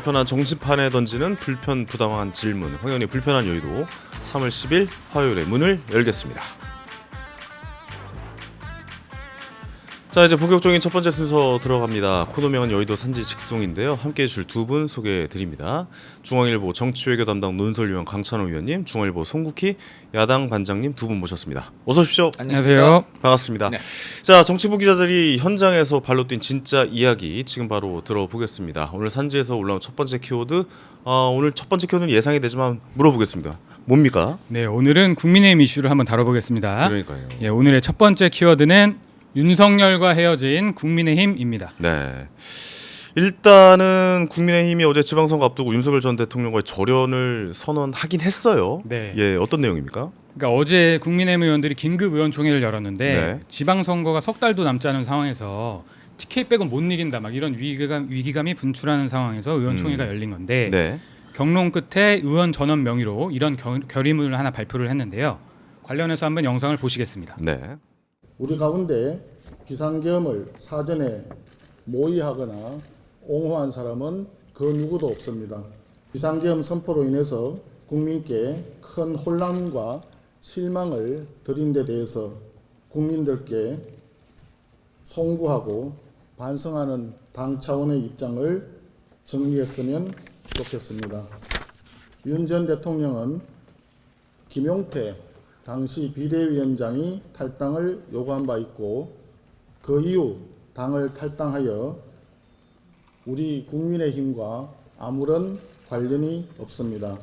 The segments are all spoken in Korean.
불편한 정치판에 던지는 불편 부당한 질문, 황현희 불편한 여의도 3월 10일 화요일에 문을 열겠습니다. 자, 이제 본격적인 첫 번째 순서 들어갑니다. 코너명은 여의도 산지 직송인데요. 함께해 줄 두 분 소개해 드립니다. 중앙일보 정치외교 담당 논설위원 강찬호 위원님, 중앙일보 송국희 야당 반장님 두 분 모셨습니다. 어서 오십시오. 안녕하세요. 반갑습니다. 네. 자, 정치부 기자들이 현장에서 발로 뛴 진짜 이야기 지금 바로 들어보겠습니다. 오늘 산지에서 올라온 첫 번째 키워드, 오늘 첫 번째 키워드는 예상이 되지만 물어보겠습니다. 뭡니까? 네, 오늘은 국민의힘 이슈를 한번 다뤄보겠습니다. 그러니까요. 예, 오늘의 첫 번째 키워드는 윤석열과 헤어진 국민의힘입니다. 네. 일단은 국민의힘이 어제 지방선거 앞두고 윤석열 전 대통령과의 절연을 선언하긴 했어요. 네. 예, 어떤 내용입니까? 그러니까 어제 국민의힘 의원들이 긴급 의원총회를 열었는데 네. 지방선거가 석 달도 남지 않은 상황에서 TK 빼고 못 이긴다 막 이런 위기감이 분출하는 상황에서 의원총회가 열린 건데 네. 경론 끝에 의원 전원 명의로 이런 결의문을 하나 발표를 했는데요. 관련해서 한번 영상을 보시겠습니다. 네. 우리 가운데 비상계엄을 사전에 모의하거나 옹호한 사람은 그 누구도 없습니다. 비상계엄 선포로 인해서 국민께 큰 혼란과 실망을 드린 데 대해서 국민들께 송구하고 반성하는 당 차원의 입장을 정리했으면 좋겠습니다. 윤 전 대통령은 김용태 당시 비대위원장이 탈당을 요구한 바 있고 그 이후 당을 탈당하여 우리 국민의힘과 아무런 관련이 없습니다.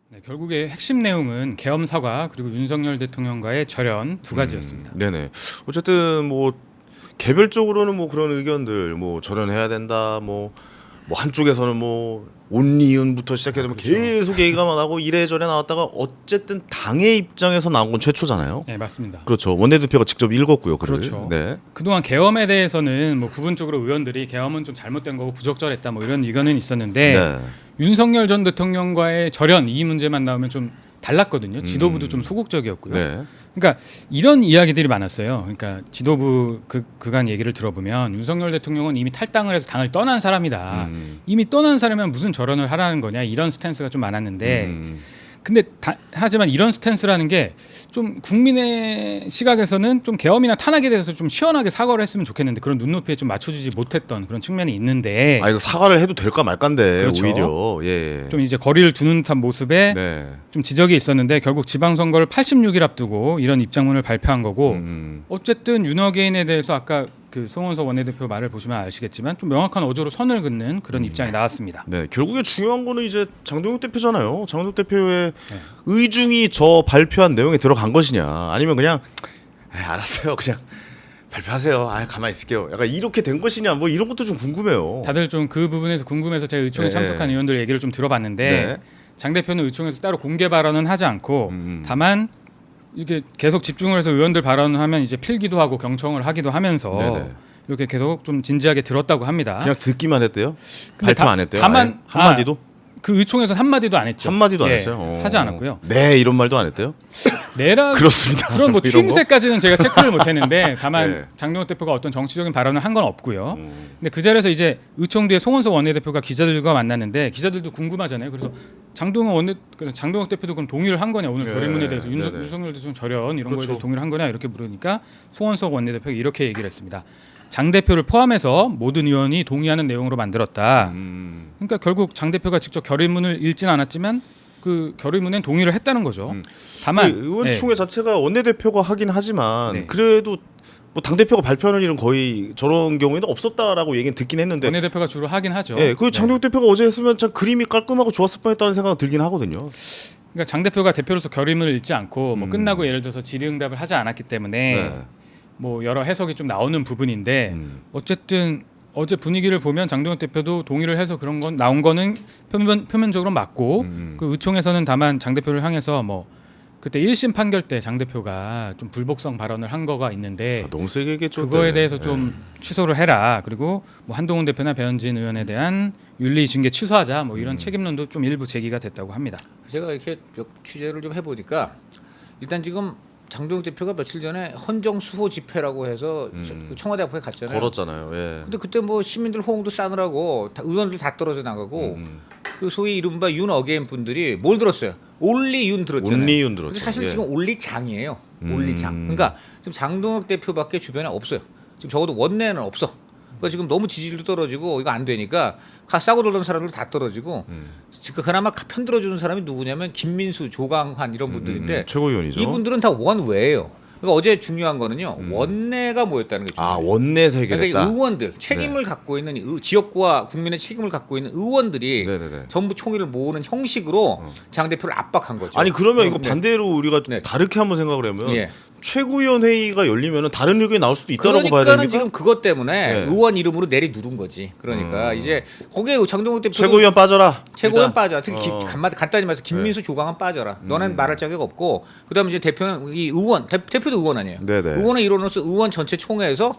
네, 결국에 핵심 내용은 계엄 사과 그리고 윤석열 대통령과의 절연 두 가지였습니다. 네네. 어쨌든 뭐 개별적으로는 뭐 그런 의견들, 뭐 절연해야 된다, 뭐 한쪽에서는 뭐 온리은부터 시작해서 그렇죠. 계속 얘기가 나고 이래저래 나왔다가 어쨌든 당의 입장에서 나온 건 최초잖아요. 네, 맞습니다. 그렇죠. 원내대표가 직접 읽었고요. 글을. 그렇죠. 네. 그동안 계엄에 대해서는 뭐 부분적으로 의원들이 계엄은 좀 잘못된 거고 부적절했다 뭐 이런 의견은 있었는데 네. 윤석열 전 대통령과의 절연 이 문제만 나오면 좀 달랐거든요. 지도부도 좀 소극적이었고요. 네. 그러니까 이런 이야기들이 많았어요. 그러니까 지도부 그간 얘기를 들어보면 윤석열 대통령은 이미 탈당을 해서 당을 떠난 사람이다. 이미 떠난 사람이면 무슨 절연을 하라는 거냐 이런 스탠스가 좀 많았는데 근데 하지만 이런 스탠스라는 게 좀 국민의 시각에서는 좀 계엄이나 탄핵에 대해서 좀 시원하게 사과를 했으면 좋겠는데 그런 눈높이에 좀 맞춰주지 못했던 그런 측면이 있는데 이거 사과를 해도 될까 말까인데 그렇죠. 오히려 예. 좀 이제 거리를 두는 듯한 모습에 네. 좀 지적이 있었는데 결국 지방선거를 86일 앞두고 이런 입장문을 발표한 거고 어쨌든 윤어게인에 대해서 아까 그 송원석 원내대표 말을 보시면 아시겠지만 좀 명확한 어조로 선을 긋는 그런 입장이 나왔습니다. 네, 결국에 중요한 거는 이제 장동혁 대표잖아요. 장동혁 대표의 의중이 저 발표한 내용에 들어간 것이냐, 아니면 그냥 알았어요, 그냥 발표하세요. 가만히 있을게요. 약간 이렇게 된 것이냐, 뭐 이런 것도 좀 궁금해요. 다들 좀 그 부분에서 궁금해서 제가 의총에 네. 참석한 의원들 얘기를 좀 들어봤는데 네. 장 대표는 의총에서 따로 공개 발언은 하지 않고 다만 이게 계속 집중을 해서 의원들 발언을 하면 이제 필기도 하고 경청을 하기도 하면서 네네. 이렇게 계속 좀 진지하게 들었다고 합니다. 그냥 듣기만 했대요. 근데 발표 안 했대요. 다만 아예? 한마디도 그 의총에서 한마디도 안 했죠. 한마디도 안 예, 했어요. 하지 않았고요. 네, 이런 말도 안 했대요. 내라 그렇습니다. 그런 뭐 이런 거? 추임새까지는 제가 체크를 못했는데 다만 네. 장동혁 대표가 어떤 정치적인 발언을 한 건 없고요. 근데 그 자리에서 이제 의총 뒤에 송원석 원내대표가 기자들과 만났는데 기자들도 궁금하잖아요. 그래서 장동혁 대표도 그럼 동의를 한 거냐 오늘 네. 결의문에 대해서 네네. 윤석열 대통령 절연 이런 거에 그렇죠. 대해서 동의를 한 거냐 이렇게 물으니까 송원석 원내대표가 이렇게 얘기를 했습니다. 장 대표를 포함해서 모든 의원이 동의하는 내용으로 만들었다. 그러니까 결국 장 대표가 직접 결의문을 읽지는 않았지만 그 결의문엔 동의를 했다는 거죠. 다만 그 의원총회 자체가 원내대표가 하긴 하지만 네. 그래도 뭐 당 대표가 발표하는 일은 거의 저런 경우에는 없었다라고 얘기는 듣긴 했는데. 원내대표가 주로 하긴 하죠. 예, 그 장동혁 대표가 어제 했으면 참 그림이 깔끔하고 좋았을 뻔했다는 생각은 들긴 하거든요. 그러니까 장 대표가 대표로서 결의문을 읽지 않고 뭐 끝나고 예를 들어서 질의응답을 하지 않았기 때문에 네. 뭐 여러 해석이 좀 나오는 부분인데 어쨌든 어제 분위기를 보면 장동혁 대표도 동의를 해서 그런 건 나온 거는 표면적으로 맞고 그 의총에서는 다만 장 대표를 향해서 뭐 그때 1심 판결 때 장 대표가 좀 불복성 발언을 한 거가 있는데 너무 세게 얘기했죠. 그거에 그때. 대해서 좀 취소를 해라. 그리고 뭐 한동훈 대표나 배현진 의원에 대한 윤리 징계 취소하자. 뭐 이런 책임론도 좀 일부 제기가 됐다고 합니다. 제가 이렇게 취재를 좀 해보니까 일단 지금 장동혁 대표가 며칠 전에 헌정 수호 집회라고 해서 청와대 앞에 갔잖아요. 걸었잖아요. 예. 근데 그때 뭐 시민들 호응도 싸느라고 의원들 다 떨어져 나가고 그 소위 이른바 윤 어게인 분들이 뭘 들었어요? 올리 윤 들었잖아요. 올리 윤 들었죠. 근데 사실 예. 지금 올리장이에요. 올리장. 그러니까 지금 장동혁 대표밖에 주변에 없어요. 지금 적어도 원내는 없어. 그러니까 지금 너무 지지율도 떨어지고 이거 안 되니까 싸고 돌던 사람들 다 떨어지고 지금 그나마 편 들어주는 사람이 누구냐면 김민수, 조강환 이런 분들인데 최고위원이죠. 이분들은 다 원외예요. 그러니까 어제 중요한 거는요. 원내가 모였다는 게 중요해요. 아 원내에서 해결했다. 그러니까 이 의원들 책임을 갖고 있는 지역구와 국민의 책임을 갖고 있는 의원들이 네네네. 전부 총의를 모으는 형식으로 장 대표를 압박한 거죠. 아니 그러면 이거 네. 반대로 우리가 네. 다르게 한번 생각을 하면 예. 최고위원 회의가 열리면 다른 의견이 나올 수도 있다고 봐야 그러니까는 됩니까? 지금 그것 때문에 네. 의원 이름으로 내리 누른 거지. 그러니까 이제 거기에 장동혁 대표 최고위원 빠져라. 최고위원 일단. 빠져. 특히 간단히 말해서 김민수, 조강은 빠져라. 너는 말할 자격 없고 그다음에 이제 대표는 이 의원 대표도 의원 아니에요. 네네. 의원의 일원으로서 의원 전체 총회에서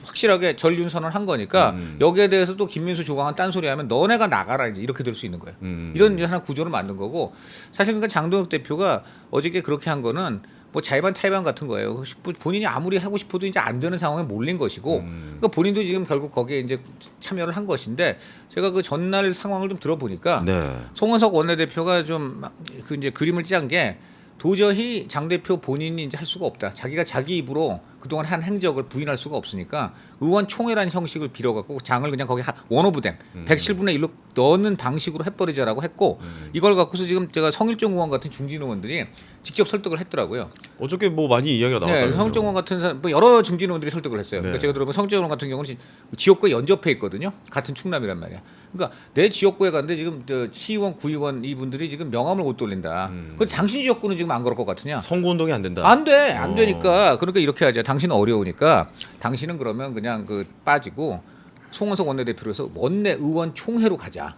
확실하게 전륜 선언한 거니까 여기에 대해서 또 김민수, 조강은 딴소리 하면 너네가 나가라 이제 이렇게 될 수 있는 거예요. 이런 이제 하나 구조를 만든 거고 사실 그러니까 장동혁 대표가 어저께 그렇게 한 거는 뭐 자의반 타의반 같은 거예요. 본인이 아무리 하고 싶어도 이제 안 되는 상황에 몰린 것이고, 그러니까 본인도 지금 결국 거기에 이제 참여를 한 것인데, 제가 그 전날 상황을 좀 들어보니까 네. 송원석 원내대표가 좀 그 이제 그림을 짠 게 도저히 장 대표 본인이 이제 할 수가 없다. 자기가 자기 입으로 그동안 한 행적을 부인할 수가 없으니까 의원총회라는 형식을 빌어갖고 장을 그냥 거기 원오브댐 107분의 1로 넣는 방식으로 해버리자라고 했고 이걸 갖고서 지금 제가 성일종 의원 같은 중진 의원들이 직접 설득을 했더라고요. 어저께 뭐 많이 이야기가 네, 나왔다면서요. 성일종 의원 같은 사람, 뭐 여러 중진 의원들이 설득을 했어요. 네. 그러니까 제가 들어보면 성일종 의원 같은 경우는 지역구에 연접해 있거든요. 같은 충남이란 말이야. 그러니까 내 지역구에 갔는데 지금 시의원, 구의원 이분들이 지금 명함을 못 돌린다. 근데 당신 지역구는 지금 안 그럴 것 같으냐? 선거운동이 안 된다. 안 돼. 안 되니까. 그러니까 이렇게 하자. 당신은 어려우니까 당신은 그러면 그냥 그 빠지고 송원석 원내대표로 해서 원내 의원 총회로 가자.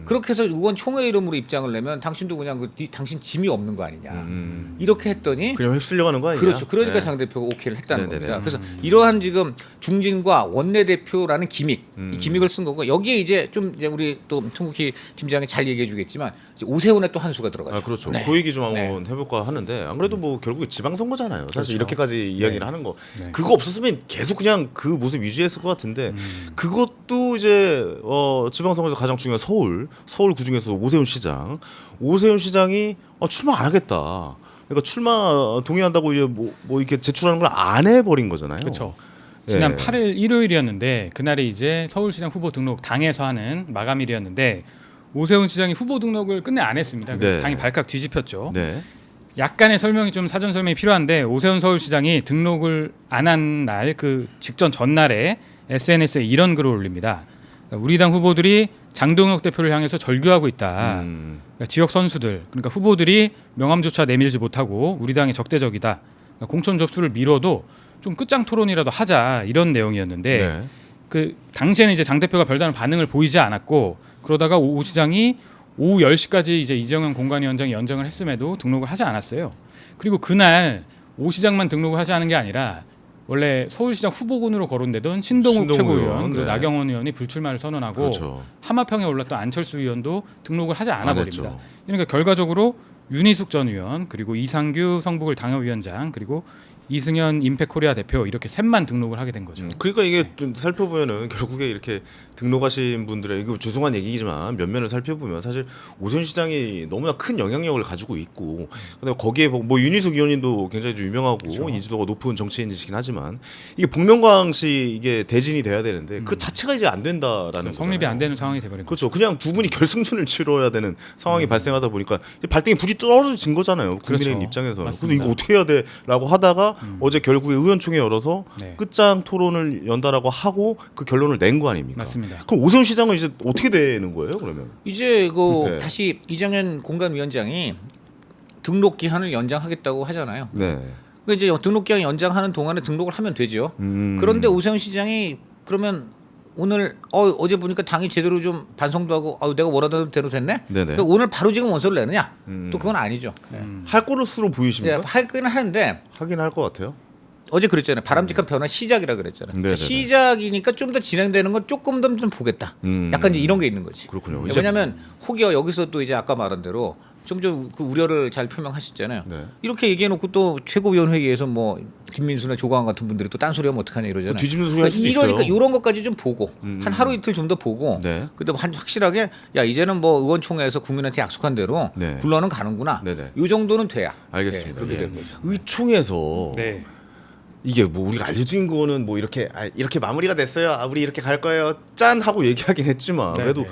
그렇게 해서 의원 총회 이름으로 입장을 내면 당신도 그냥 당신 짐이 없는 거 아니냐. 이렇게 했더니 그냥 휩쓸려가는 거 아니냐? 그렇죠. 그러니까 네. 장 대표가 오케이를 했다는 네네네. 겁니다. 그래서 이러한 지금 중진과 원내대표라는 기믹, 이 기믹을 쓴 거고 여기에 이제 좀 이제 우리 또 송국희 팀장이 잘 얘기해주겠지만 이제 오세훈의 또 한 수가 들어가죠. 아 그렇죠. 네. 그 얘기 좀 한번 해볼까 하는데 안 그래도 뭐 결국에 지방선거잖아요. 사실 그렇죠. 이렇게까지 이야기를 하는 거 네. 그거 없었으면 계속 그냥 그 모습 유지했을 것 같은데 그것도 이제 지방선거에서 가장 중요한 서울 그중에서 오세훈 시장이 출마 안 하겠다. 그러니까 출마 동의한다고 이제 뭐 이렇게 제출하는 걸 안 해버린 거잖아요. 그렇죠. 지난 예. 8일 일요일이었는데 그날이 이제 서울시장 후보 등록 당에서 하는 마감일이었는데 오세훈 시장이 후보 등록을 끝내 안 했습니다. 그래서 네. 당이 발칵 뒤집혔죠. 네. 약간의 설명이 좀 사전 설명이 필요한데 오세훈 서울시장이 등록을 안 한 날 그 직전 전날에 SNS에 이런 글을 올립니다. 우리 당 후보들이 장동혁 대표를 향해서 절규하고 있다. 그러니까 지역 선수들, 그러니까 후보들이 명함조차 내밀지 못하고 우리 당이 적대적이다. 그러니까 공천 접수를 미뤄도 좀 끝장 토론이라도 하자 이런 내용이었는데 네. 그 당시에는 이제 장 대표가 별다른 반응을 보이지 않았고 그러다가 오 시장이 오후 10시까지 이제 이정현 공관위원장이 연정을 했음에도 등록을 하지 않았어요. 그리고 그날 오 시장만 등록을 하지 않은 게 아니라 원래 서울시장 후보군으로 거론되던 신동욱 최고위원 그리고 네. 나경원 의원이 불출마를 선언하고 그렇죠. 하마평에 올랐던 안철수 의원도 등록을 하지 않아 안 버립니다. 했죠. 그러니까 결과적으로 윤희숙 전 의원 그리고 이상규 성북을 당협위원장 그리고 이승현 임팩코리아 대표 이렇게 셋만 등록을 하게 된 거죠. 그러니까 이게 좀 살펴보면은 결국에 이렇게 등록하신 분들의 이거 죄송한 얘기지만 면면을 살펴보면 사실 오세훈 시장이 너무나 큰 영향력을 가지고 있고 그다음에 거기에 뭐 윤희숙 의원님도 굉장히 좀 유명하고 그렇죠. 인지도가 높은 정치인이시긴 하지만 이게 복면가왕시 이게 대진이 돼야 되는데 그 자체가 이제 안 된다라는 성립이 거잖아요. 안 되는 상황이 돼버린 거죠. 그렇죠. 그냥 두 분이 결승전을 치러야 되는 상황이 발생하다 보니까 이제 발등에 불이 떨어진 거잖아요. 국민의힘 그렇죠. 입장에서는. 그래서 맞습니다. 이거 어떻게 해야 돼라고 하다가 어제 결국에 의원총회 열어서 네. 끝장 토론을 연다라고 하고 그 결론을 낸 거 아닙니까? 맞습니다. 그럼 오세훈 시장은 이제 어떻게 되는 거예요? 그러면? 이제 그 네. 다시 이정현 공관위원장이 등록 기한을 연장하겠다고 하잖아요. 네. 그 이제 등록 기한 연장하는 동안에 등록을 하면 되죠. 그런데 오세훈 시장이 그러면 오늘 어제 보니까 당이 제대로 좀 반성도 하고 내가 원하던 대로 됐네. 네네. 그러니까 오늘 바로 지금 원서를 내느냐? 또 그건 아니죠. 할 것으로 보이십니까? 예, 할 거는 하는데 하긴 할 것 같아요. 어제 그랬잖아요. 바람직한 변화 시작이라 그랬잖아요. 네네네. 시작이니까 좀 더 진행되는 건 조금 더 좀 보겠다. 약간 이제 이런 게 있는 거지. 그렇군요. 왜냐하면 혹여 여기서 또 이제 아까 말한 대로 좀 그 우려를 잘 표명하셨잖아요. 네. 이렇게 얘기해놓고 또 최고위원회의에서 뭐 김민수나 조광 같은 분들이 또 딴소리하면 어떡하냐 이러잖아요. 뒤집는 소리 할 수도 이러니까 있어요. 이런 것까지 좀 보고 한 하루 이틀 좀 더 보고 네. 그다음 확실하게 야 이제는 뭐 의원총회에서 국민한테 약속한 대로 네. 굴러는 가는구나. 네네. 이 정도는 돼야. 알겠습니다. 그렇게 예. 되는 거죠. 의총에서 네. 이게 뭐 우리가 알려진 거는 뭐 이렇게 이렇게 마무리가 됐어요. 우리 이렇게 갈 거예요. 짠 하고 얘기하긴 했지만 네, 그래도 네.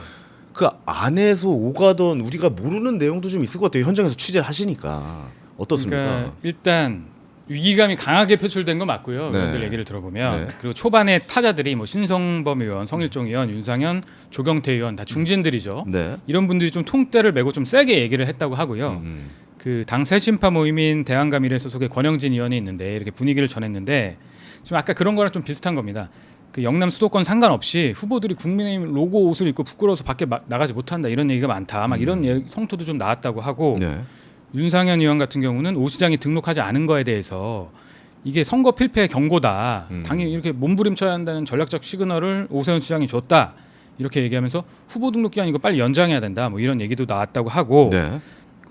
그 안에서 오가던 우리가 모르는 내용도 좀 있을 것 같아요. 현장에서 취재를 하시니까 어떻습니까? 그러니까 일단 위기감이 강하게 표출된 건 맞고요. 네. 의원들 얘기를 들어보면 네. 그리고 초반에 타자들이 뭐 신성범 의원, 성일종 의원, 윤상현, 조경태 의원 다 중진들이죠. 네. 이런 분들이 좀 통때를 메고 좀 세게 얘기를 했다고 하고요. 그 당 새신파 모임인 대한가미래 소속의 권영진 의원이 있는데 이렇게 분위기를 전했는데 지금 아까 그런 거랑 좀 비슷한 겁니다. 그 영남 수도권 상관없이 후보들이 국민의힘 로고 옷을 입고 부끄러워서 밖에 나가지 못한다 이런 얘기가 많다. 막 이런 성토도 좀 나왔다고 하고 네. 윤상현 의원 같은 경우는 오 시장이 등록하지 않은 거에 대해서 이게 선거 필패의 경고다. 당연히 이렇게 몸부림쳐야 한다는 전략적 시그널을 오세훈 시장이 줬다. 이렇게 얘기하면서 후보 등록 기한 이거 빨리 연장해야 된다. 뭐 이런 얘기도 나왔다고 하고 네.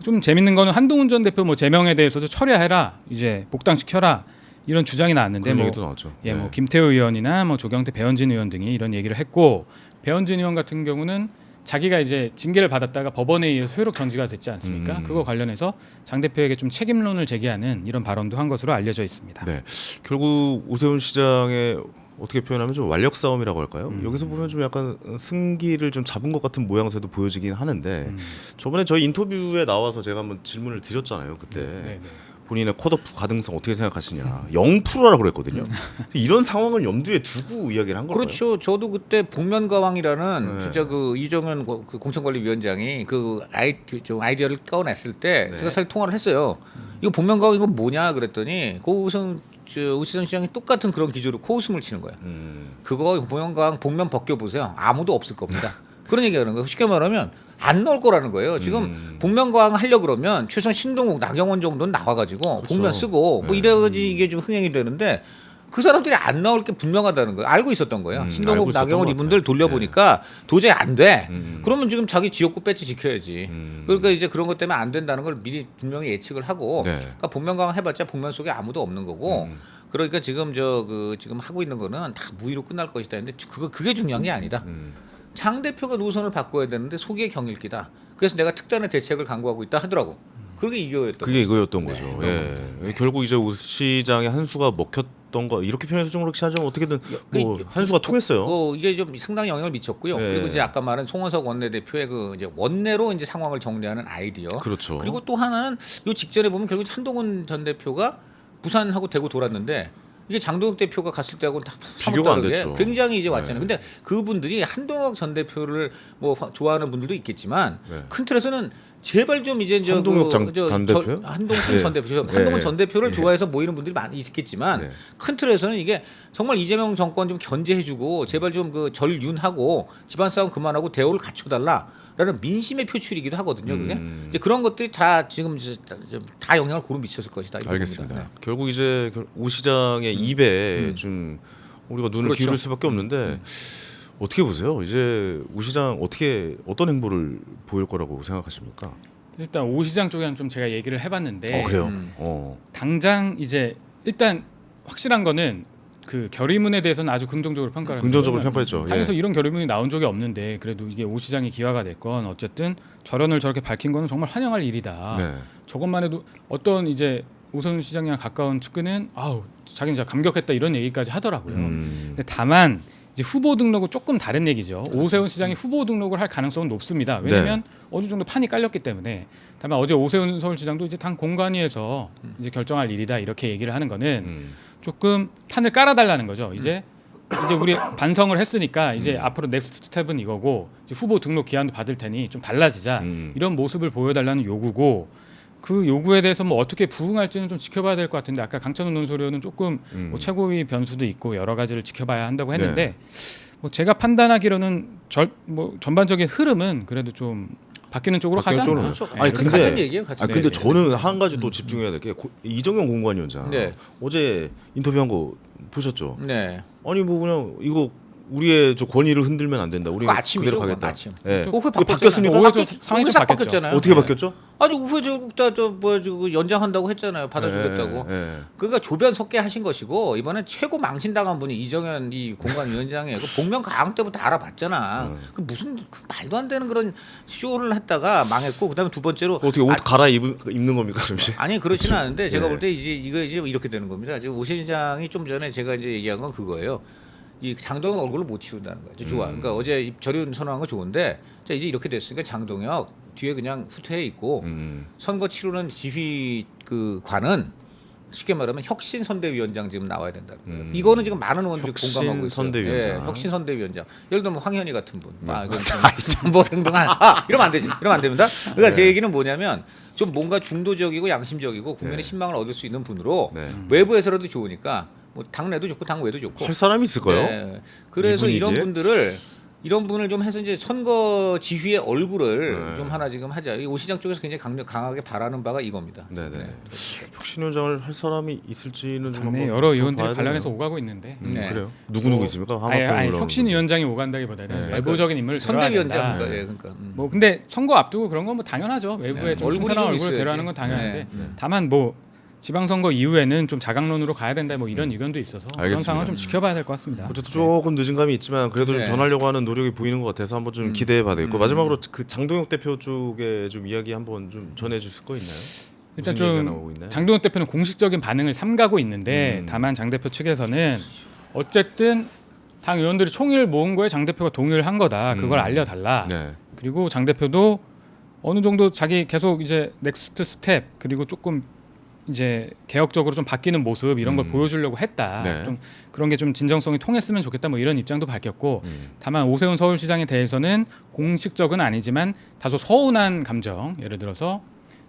좀 재밌는 거는 한동훈 전 대표 뭐 제명에 대해서도 처리해라. 이제 복당시켜라. 이런 주장이 나왔는데 그런 뭐 얘기도 나왔죠. 예, 네. 뭐 김태호 의원이나 뭐 조경태, 배현진 의원 등이 이런 얘기를 했고 배현진 의원 같은 경우는 자기가 이제 징계를 받았다가 법원에 의해서 효력 정지가 됐지 않습니까? 그거 관련해서 장 대표에게 좀 책임론을 제기하는 이런 발언도 한 것으로 알려져 있습니다. 네. 결국 오세훈 시장의 어떻게 표현하면 좀 완력 싸움이라고 할까요? 여기서 보면 좀 약간 승기를 좀 잡은 것 같은 모양새도 보여지긴 하는데 저번에 저희 인터뷰에 나와서 제가 한번 질문을 드렸잖아요. 그때 네. 본인의 컷오프 가능성 어떻게 생각하시냐 0%라고 그랬거든요. 이런 상황을 염두에 두고 이야기를 한 걸까요? 그렇죠. 저도 그때 북면가왕이라는 네. 진짜 그 이정현 그 공천관리위원장이 그 아이디어를 꺼냈을 때 네. 제가 사실 통화를 했어요. 이거 북면가왕 이거 뭐냐 그랬더니 고우선 오시선 시장이 똑같은 그런 기조로 코웃음을 치는 거예요. 그거 북면가왕 복면 벗겨 보세요. 아무도 없을 겁니다. 그런 얘기하는 거예요. 쉽게 말하면 안 나올 거라는 거예요. 지금 복면가왕 하려 그러면 최소한 신동욱, 나경원 정도는 나와가지고 그렇죠. 복면 쓰고 뭐 이래야지 이게 좀 흥행이 되는데 그 사람들이 안 나올 게 분명하다는 거예요. 알고 있었던 거예요. 알고 신동욱, 있었던 나경원 것 이분들 같아요. 돌려보니까 도저히 안 돼. 그러면 지금 자기 지역구 배지 지켜야지. 그러니까 이제 그런 것 때문에 안 된다는 걸 미리 분명히 예측을 하고 네. 그러니까 복면가왕 해봤자 복면 속에 아무도 없는 거고 그러니까 지금 지금 하고 있는 거는 다 무의로 끝날 것이다 했는데 그게 중요한 게 아니다. 장 대표가 노선을 바꿔야 되는데 속의 경일기다. 그래서 내가 특단의 대책을 강구하고 있다 하더라고. 그게 이거였던 그게 것이죠. 이거였던 거죠. 예. 결국 이제 오 시장의 한 수가 먹혔던 거 이렇게 표현해서 좀 그렇게 하자면 어떻게든 뭐 한 수가 통했어요. 이게 좀 상당히 영향을 미쳤고요. 네. 그리고 이제 아까 말한 송원석 원내대표의 그 이제 원내로 이제 상황을 정리하는 아이디어. 그렇죠. 그리고 또 하나는 요 직전에 보면 결국 한동훈 전 대표가 부산하고 대구 돌았는데 이게 장동혁 대표가 갔을 때하고는 다 비교가 안 다르게 됐죠. 굉장히 이제 왔잖아요. 네. 근데 그분들이 한동혁 전 대표를 뭐 좋아하는 분들도 있겠지만 네. 큰 틀에서는 제발 좀 이제 한동혁 전 대표요? 한동훈 네. 전 대표, 네. 한동훈 전 대표를 네. 좋아해서 모이는 분들이 많이 있겠지만 네. 큰 틀에서는 이게 정말 이재명 정권 좀 견제해주고 제발 좀 그 전륜하고 집안 싸움 그만하고 대우를 갖춰달라라는 민심의 표출이기도 하거든요. 그게 이제 그런 것들이 다 지금 다 영향을 고루 미쳤을 것이다. 이렇게 알겠습니다. 봅니다. 네. 결국 이제 오 시장의 입에 좀 우리가 눈을 그렇죠. 기울일 수밖에 없는데 어떻게 보세요? 이제 오 시장 어떤 행보를 보일 거라고 생각하십니까? 일단 오 시장 쪽에는 좀 제가 얘기를 해봤는데 그래요. 당장 이제 일단 확실한 거는 그 결의문에 대해서는 아주 긍정적으로 평가를 긍정적으로 합니다. 평가했죠. 당에서 예. 이런 결의문이 나온 적이 없는데 그래도 이게 오 시장이 기화가 됐건 어쨌든 저런을 저렇게 밝힌 거는 정말 환영할 일이다. 네. 저것만 해도 어떤 이제 오세훈 시장이랑 가까운 측근은 아우 자기는 진짜 감격했다 이런 얘기까지 하더라고요. 근데 다만 이제 후보 등록은 조금 다른 얘기죠. 오세훈 시장이 후보 등록을 할 가능성은 높습니다. 왜냐하면 어느 정도 판이 깔렸기 때문에. 다만 어제 오세훈 서울시장도 이제 당 공관위에서 이제 결정할 일이다 이렇게 얘기를 하는 거는 조금 판을 깔아달라는 거죠. 이제 우리 반성을 했으니까 이제 앞으로 넥스트 스텝은 이거고 이제 후보 등록 기한도 받을 테니 좀 달라지자 이런 모습을 보여달라는 요구고 그 요구에 대해서 뭐 어떻게 부응할지는 좀 지켜봐야 될 것 같은데 아까 강찬호 논설위원은 조금 뭐 최고위 변수도 있고 여러 가지를 지켜봐야 한다고 했는데 뭐 제가 판단하기로는 뭐 전반적인 흐름은 그래도 좀 바뀌는 쪽으로 가지 바뀌는 않나. 쪽으로. 네. 아니, 같은 근데 얘기예요. 같은 아 근데 얘기. 저는 한 가지 또 집중해야 될 게 이정현 공관위원장 네. 어제 인터뷰한 거 보셨죠? 네. 아니 뭐 그냥 이거 우리의 저 권위를 흔들면 안 된다. 우리는 그거 아침이죠, 그대로 그건 가겠다. 아침. 예. 오후에 그게 바꿨잖아요. 바뀌었습니까? 오후에 좀 상황이 좀 바뀌었죠. 바뀌었잖아요. 어떻게 네. 바뀌었죠? 아니 오후에 저저 뭐야 저 연장한다고 했잖아요. 받아주겠다고. 예. 그러니까 조변 섞게 하신 것이고 이번엔 최고 망신당한 분이 이정현 이 공관위원장이에요. 그 복면 가항 때부터 알아봤잖아. 그 무슨 그 말도 안 되는 그런 쇼를 했다가 망했고 그다음에 두 번째로 어떻게 옷 입는 겁니까, 그럼 이제? 아니 그렇지는 않은데 제가 네. 볼 때 이제 이거 이제 이렇게 되는 겁니다. 지금 오 시장이 좀 전에 제가 이제 얘기한 건 그거예요. 이 장동혁 얼굴을 못 치운다는 거죠. 좋아. 그러니까 어제 절윤 선언한 거 좋은데 자 이제 이렇게 됐으니까 장동혁 뒤에 그냥 후퇴해 있고 선거 치르는 지휘 그 관은 쉽게 말하면 혁신 선대위원장 지금 나와야 된다는 거예요. 이거는 지금 많은 의원들이 혁신 공감하고 있어요. 선대위원장. 예, 혁신 선대위원장. 예를 들면 황현희 같은 분. 이건 뭐 등등한. 이러면 안 되지. 이러면 안 됩니다. 그러니까 제 얘기는 뭐냐면 좀 뭔가 중도적이고 양심적이고 국민의 신망을 얻을 수 있는 분으로 네. 외부에서라도 좋으니까 뭐 당내도 좋고 당외도 좋고. 할 사람이 있을까요? 네. 그래서 이 이런 분위기에? 이런 분을 좀 해서 이제 선거 지휘의 얼굴을 네. 좀 하나 지금 하자. 오 시장 쪽에서 굉장히 강하게 바라는 바가 이겁니다. 네네. 혁신위원장을 할 사람이 있을지는 좀 당내 한번 여러 더 의원들이 봐야 관련해서 되네요. 오가고 있는데 네. 그래요? 누구 있습니까? 아니, 하마평 올라오는 혁신위원장이 오간다기보다는 네. 외부적인 인물을 데려와야 선대위원장. 된다. 예, 그러니까. 뭐 근데 선거 앞두고 그런 건 뭐 당연하죠. 외부에 네. 좀 얼굴이 신선한 좀 얼굴을 있어야지. 데려가는 건 당연한데 네. 네. 다만 뭐 지방선거 이후에는 좀 자강론으로 가야 된다 뭐 이런 의견도 있어서 그런 알겠습니다. 상황을 좀 지켜봐야 될 것 같습니다. 어쨌든 조금 늦은 감이 있지만 그래도 좀 네. 변하려고 하는 노력이 보이는 것 같아서 한번 좀 기대해 봐야 되겠고 마지막으로 그 장동혁 대표 쪽에 좀 이야기 한번 좀 전해 주실 거 있나요? 일단 무슨 얘기가 좀 나오고 있나요? 장동혁 대표는 공식적인 반응을 삼가고 있는데 다만 장 대표 측에서는 어쨌든 당 의원들이 총의를 모은 거에 장 대표가 동의를 한 거다. 그걸 알려달라. 네. 그리고 장 대표도 어느 정도 자기 계속 이제 넥스트 스텝 그리고 조금 이제 개혁적으로 좀 바뀌는 모습 이런 걸 보여주려고 했다. 네. 좀 그런 게 좀 진정성이 통했으면 좋겠다. 뭐 이런 입장도 밝혔고 다만 오세훈 서울시장에 대해서는 공식적은 아니지만 다소 서운한 감정. 예를 들어서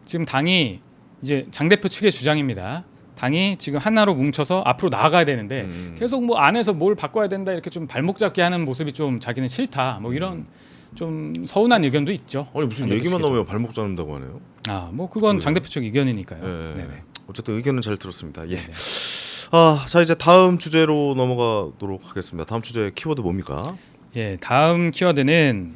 지금 당이 이제 장 대표 측의 주장입니다. 당이 지금 하나로 뭉쳐서 앞으로 나아가야 되는데 계속 뭐 안에서 뭘 바꿔야 된다 이렇게 좀 발목 잡게 하는 모습이 좀 자기는 싫다. 뭐 이런 좀 서운한 의견도 있죠. 아니 무슨 장 대표 얘기만 측에서. 나오면 발목 잡는다고 하네요. 뭐 그건 장 대표 측 의견이니까요. 네. 네네. 어쨌든 의견은 잘 들었습니다. 예. 자 이제 다음 주제로 넘어가도록 하겠습니다. 다음 주제 키워드 뭡니까? 예, 다음 키워드는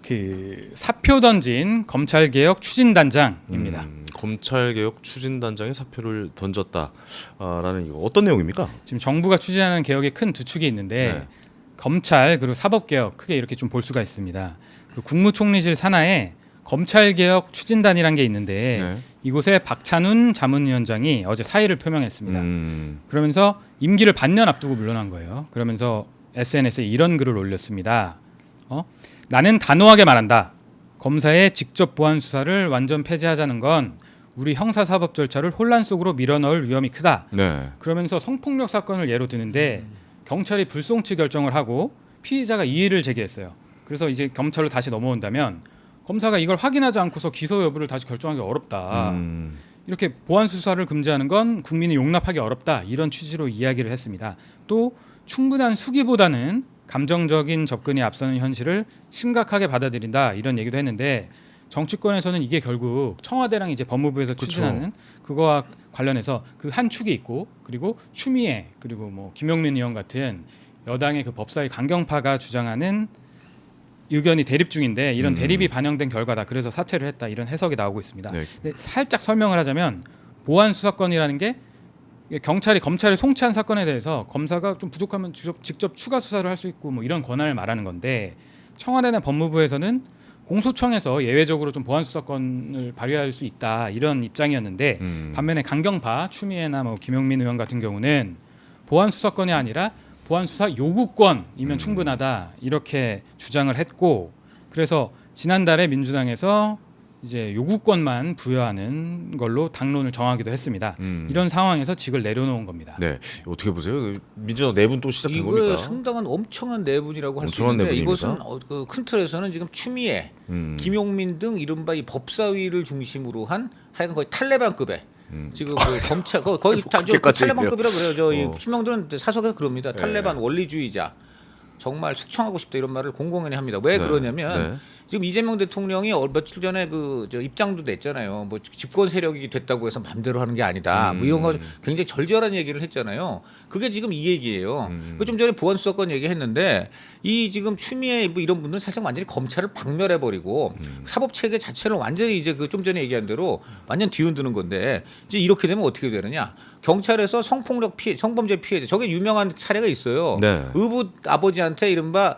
그 사표 던진 검찰 개혁 추진단장입니다. 검찰 개혁 추진단장이 사표를 던졌다라는 이거 어떤 내용입니까? 지금 정부가 추진하는 개혁에 큰 두 축이 있는데 네. 검찰 그리고 사법 개혁 크게 이렇게 좀 볼 수가 있습니다. 그 국무총리실 산하에 검찰 개혁 추진단이란 게 있는데 네. 이곳에 박찬훈 자문위원장이 어제 사의를 표명했습니다. 음. 그러면서 임기를 반년 앞두고 물러난 거예요. 그러면서 SNS에 이런 글을 올렸습니다. 나는 단호하게 말한다. 검사의 직접 보안 수사를 완전 폐지하자는 건 우리 형사사법 절차를 혼란 속으로 밀어넣을 위험이 크다. 네. 그러면서 성폭력 사건을 예로 드는데 경찰이 불송치 결정을 하고 피의자가 이의를 제기했어요. 그래서 이제 검찰로 다시 넘어온다면 검사가 이걸 확인하지 않고서 기소 여부를 다시 결정하기 어렵다. 이렇게 보안 수사를 금지하는 건 국민이 용납하기 어렵다. 이런 취지로 이야기를 했습니다. 또 충분한 수기보다는 감정적인 접근이 앞서는 현실을 심각하게 받아들인다. 이런 얘기도 했는데 정치권에서는 이게 결국 청와대랑 이제 법무부에서 추진하는 그거와 관련해서 그 한 축이 있고 그리고 추미애 그리고 뭐 김용민 의원 같은 여당의 그 법사위 강경파가 주장하는 의견이 대립 중인데 이런 대립이 반영된 결과다. 그래서 사퇴를 했다. 이런 해석이 나오고 있습니다. 네. 근데 살짝 설명을 하자면 보안 수사권이라는 게 경찰이 검찰에 송치한 사건에 대해서 검사가 좀 부족하면 직접 추가 수사를 할 수 있고 뭐 이런 권한을 말하는 건데 청와대나 법무부에서는 공소청에서 예외적으로 좀 보안 수사권을 발휘할 수 있다 이런 입장이었는데 반면에 강경파 추미애나 뭐 김용민 의원 같은 경우는 보안 수사권이 아니라 보안 수사 요구권이면 충분하다 이렇게 주장을 했고 그래서 지난달에 민주당에서 이제 요구권만 부여하는 걸로 당론을 정하기도 했습니다. 이런 상황에서 직을 내려놓은 겁니다. 네. 어떻게 보세요? 민주당 내분 또 시작된 이거 겁니까? 상당한 엄청난 내분이라고 할 수 엄청난 있는데 내분입니까? 이것은 그 큰 틀에서는 지금 추미애, 김용민 등 이른바 이 법사위를 중심으로 한 하여간 거의 탈레반급의 지금 그 검찰 거의 그렇게까지 탈레반급이라 그래요. 저희 어. 신명들은 사석에서 그럽니다. 탈레반 원리주의자. 정말 숙청하고 싶다 이런 말을 공공연히 합니다. 왜 네. 그러냐면 네. 지금 이재명 대통령이 며칠 전에 저 입장도 냈잖아요. 뭐 집권 세력이 됐다고 해서 마음대로 하는 게 아니다. 뭐 이런 거 굉장히 절절한 얘기를 했잖아요. 그게 지금 이 얘기예요. 좀 전에 보안수사권 얘기했는데 이 지금 추미애 뭐 이런 분들은 사실 완전히 검찰을 박멸해버리고 사법 체계 자체를 완전히 이제 그 좀 전에 얘기한 대로 완전 뒤흔드는 건데 이제 이렇게 되면 어떻게 되느냐? 경찰에서 성폭력 피해, 성범죄 피해자 저게 유명한 사례가 있어요. 네. 의붓 아버지한테 이른바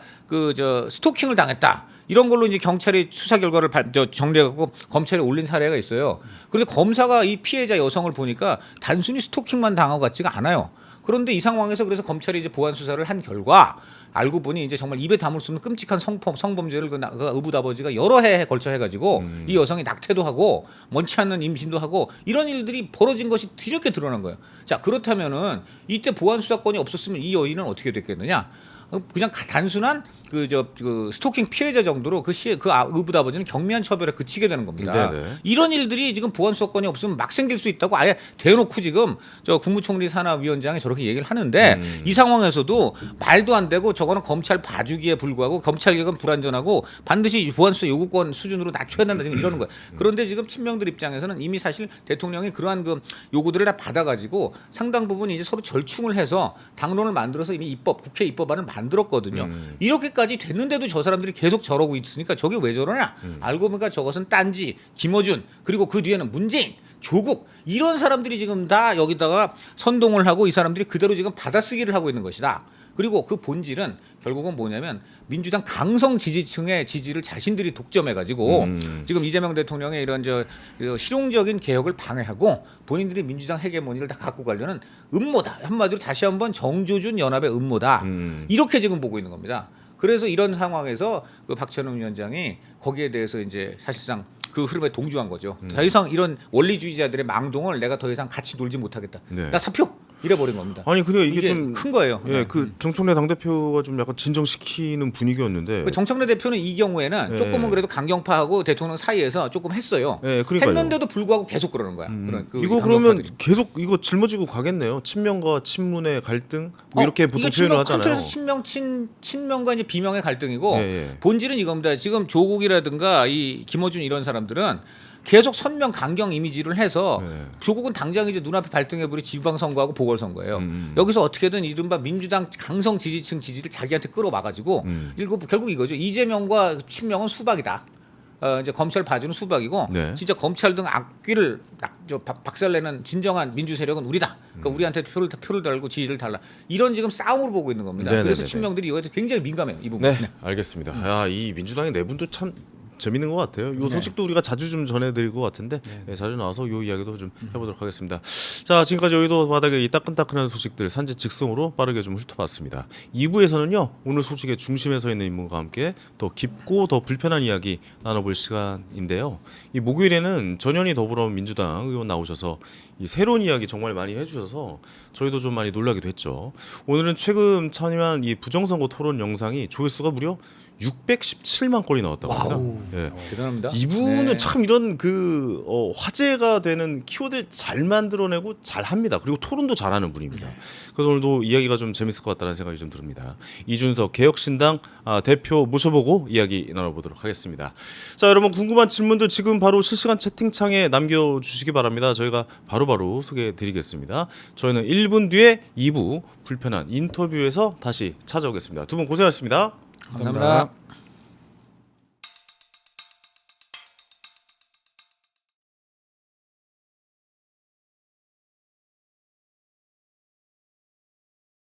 스토킹을 당했다. 이런 걸로 이제 경찰이 수사 결과를 정리해갖고 검찰에 올린 사례가 있어요. 그런데 검사가 이 피해자 여성을 보니까 단순히 스토킹만 당하고 같지가 않아요. 그런데 이 상황에서 그래서 검찰이 이제 보안 수사를 한 결과 알고 보니 이제 정말 입에 담을 수 없는 끔찍한 성범죄를 그 의붓 아버지가 여러 해에 걸쳐 해가지고 이 여성이 낙태도 하고 원치 않는 임신도 하고 이런 일들이 벌어진 것이 이렇게 드러난 거예요. 자 그렇다면은 이때 보안 수사권이 없었으면 이 여인은 어떻게 됐겠느냐? 그냥 단순한 스토킹 피해자 정도로 의붓 아버지는 경미한 처벌에 그치게 되는 겁니다. 네네. 이런 일들이 지금 보안 수사권이 없으면 막 생길 수 있다고 아예 대놓고 지금 국무총리 산하위원장이 저렇게 얘기를 하는데 이 상황에서도 말도 안 되고 저거는 검찰 봐주기에 불구하고 검찰 개혁은 불완전하고 반드시 보안 수사 요구권 수준으로 낮춰야 된다 지금 이러는 거예요. 그런데 지금 친명들 입장에서는 이미 사실 대통령이 그러한 요구들을 다 받아가지고 상당 부분 이제 서로 절충을 해서 당론을 만들어서 이미 국회 입법안을 만들었거든요. 이렇게까지 됐는데도 저 사람들이 계속 저러고 있으니까 저게 왜 저러냐? 알고 보니까 저것은 딴지, 김어준 그리고 그 뒤에는 문재인, 조국 이런 사람들이 지금 다 여기다가 선동을 하고 이 사람들이 그대로 지금 받아쓰기를 하고 있는 것이다. 그리고 그 본질은 결국은 뭐냐면 민주당 강성 지지층의 지지를 자신들이 독점해가지고 지금 이재명 대통령의 이런 실용적인 개혁을 방해하고 본인들이 민주당 헤게모니를 다 갖고 가려는 음모다. 한마디로 다시 한번 정조준 연합의 음모다. 이렇게 지금 보고 있는 겁니다. 그래서 이런 상황에서 박찬호 위원장이 거기에 대해서 이제 사실상 그 흐름에 동조한 거죠. 더 이상 이런 원리주의자들의 망동을 내가 더 이상 같이 놀지 못하겠다. 네. 나 사표. 이래버린 겁니다. 아니 그러니까 이게 좀 큰 거예요. 예, 그 정청래 당대표가 좀 약간 진정시키는 분위기였는데 그 정청래 대표는 이 경우에는 조금은 그래도 강경파하고 대통령 사이에서 조금 했어요. 그러니까요. 했는데도 불구하고 계속 그러는 거야. 이거 그러면 계속 이거 짊어지고 가겠네요. 친명과 친문의 갈등 뭐 이렇게 보통 표현을 하잖아요. 그래서 친명과 이제 비명의 갈등이고 예. 본질은 이겁니다. 지금 조국이라든가 이 김어준 이런 사람들은 계속 선명 강경 이미지를 해서 조국은 당장 이제 눈앞에 발등해버린 지방선거하고 보궐선거예요. 여기서 어떻게든 이른바 민주당 강성 지지층 지지를 자기한테 끌어와가지고 결국 이거죠. 이재명과 친명은 수박이다. 이제 검찰 봐주는 수박이고 네. 진짜 검찰 등 악귀를 박살내는 진정한 민주 세력은 우리다. 그러니까 우리한테 표를 달고 지지를 달라. 이런 지금 싸움으로 보고 있는 겁니다. 네네네네. 그래서 친명들이 이거에 굉장히 민감해요. 이 부분. 네, 알겠습니다. 야, 이 민주당의 내분도 참 재밌는 것 같아요. 이 소식도 우리가 자주 좀 전해드릴 것 같은데 자주 나와서 이 이야기도 좀 해보도록 하겠습니다. 자, 지금까지 여의도 바닥에 이 따끈따끈한 소식들 산지 직송으로 빠르게 좀 훑어봤습니다. 2부에서는요 오늘 소식의 중심에 서 있는 인물과 함께 더 깊고 더 불편한 이야기 나눠볼 시간인데요. 이 목요일에는 전현희 더불어민주당 의원 나오셔서 이 새로운 이야기 정말 많이 해주셔서 저희도 좀 많이 놀라기도 했죠. 오늘은 최근 참여한 이 부정선거 토론 영상이 조회수가 무려 617만 건이 나왔다고 합니다. 예. 대단합니다. 이분은 네. 참 이런 화제가 되는 키워드를 잘 만들어내고 잘 합니다. 그리고 토론도 잘하는 분입니다. 그래서 오늘도 이야기가 좀 재밌을 것 같다는 생각이 좀 듭니다. 이준석 개혁신당 대표 모셔보고 이야기 나눠보도록 하겠습니다. 자, 여러분 궁금한 질문도 지금 바로 실시간 채팅창에 남겨주시기 바랍니다. 저희가 바로바로 소개해드리겠습니다. 저희는 1분 뒤에 2부 불편한 인터뷰에서 다시 찾아오겠습니다. 두 분 고생하셨습니다. 감사합니다.